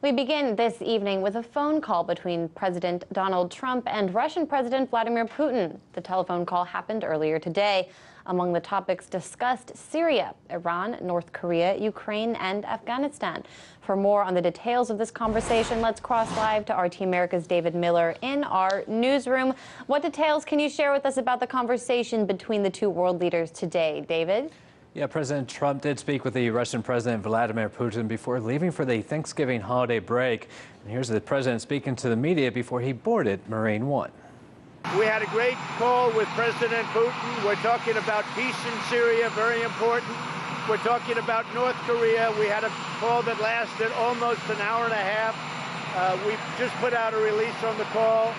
We begin this evening with a phone call between President Donald Trump and Russian President Vladimir Putin. The telephone call happened earlier today. Among the topics discussed, Syria, Iran, North Korea, Ukraine, and Afghanistan. For more on the details of this conversation, let's cross live to RT America's David Miller in our newsroom. What details can you share with us about the conversation between the two world leaders today, David? Yeah, President Trump did speak with the Russian President Vladimir Putin before leaving for the Thanksgiving holiday break. And here's the president speaking to the media before he boarded Marine One. We had a great call with President Putin. We're talking about peace in Syria, very important. We're talking about North Korea. We had a call that lasted almost an hour and a half. We just put out a release on the call,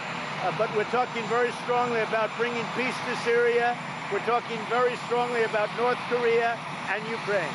but we're talking very strongly about bringing peace to Syria. We're talking very strongly about North Korea and Ukraine.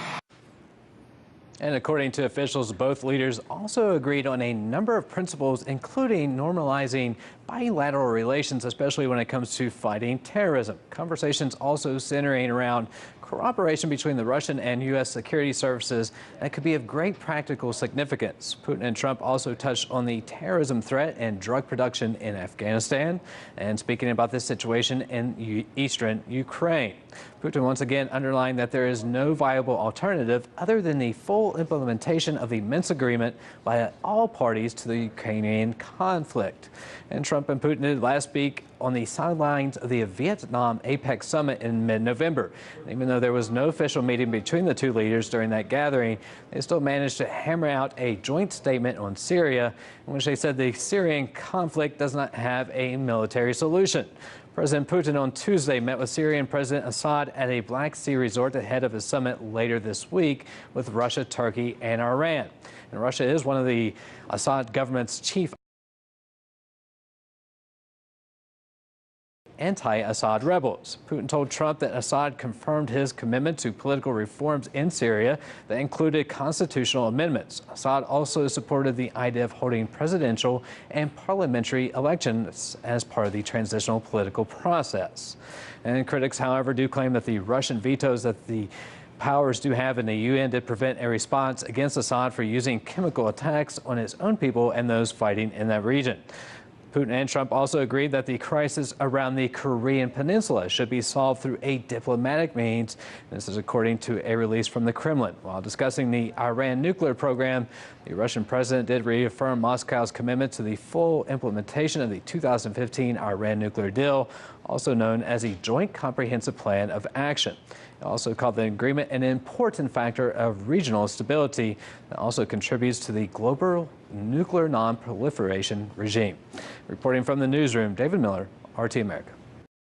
And according to officials, both leaders also agreed on a number of principles, including normalizing bilateral relations, especially when it comes to fighting terrorism. Conversations also centering around cooperation between the Russian and U.S. security services that could be of great practical significance. Putin and Trump also touched on the terrorism threat and drug production in Afghanistan, and speaking about this situation in eastern Ukraine. Putin once again underlined that there is no viable alternative other than the full implementation of the Minsk agreement by all parties to the Ukrainian conflict. And Trump and Putin did last week on the sidelines of the Vietnam APEC summit in mid-November. Even though there was no official meeting between the two leaders during that gathering, they still managed to hammer out a joint statement on Syria, in which they said the Syrian conflict does not have a military solution. President Putin on Tuesday met with Syrian President Assad at a Black Sea resort ahead of his summit later this week with Russia, Turkey, and Iran. And Russia is one of the Assad government's chief anti-Assad rebels. Putin told Trump that Assad confirmed his commitment to political reforms in Syria that included constitutional amendments. Assad also supported the idea of holding presidential and parliamentary elections as part of the transitional political process. And critics, however, do claim that the Russian vetoes that the powers do have in the UN did prevent a response against Assad for using chemical attacks on his own people and those fighting in that region. Putin and Trump also agreed that the crisis around the Korean Peninsula should be solved through a diplomatic means. This is according to a release from the Kremlin. While discussing the Iran nuclear program, the Russian president did reaffirm Moscow's commitment to the full implementation of the 2015 Iran nuclear deal, also known as the Joint Comprehensive Plan of Action. He also called the agreement an important factor of regional stability that also contributes to the global nuclear non-proliferation regime. Reporting from the newsroom, David Miller, RT America.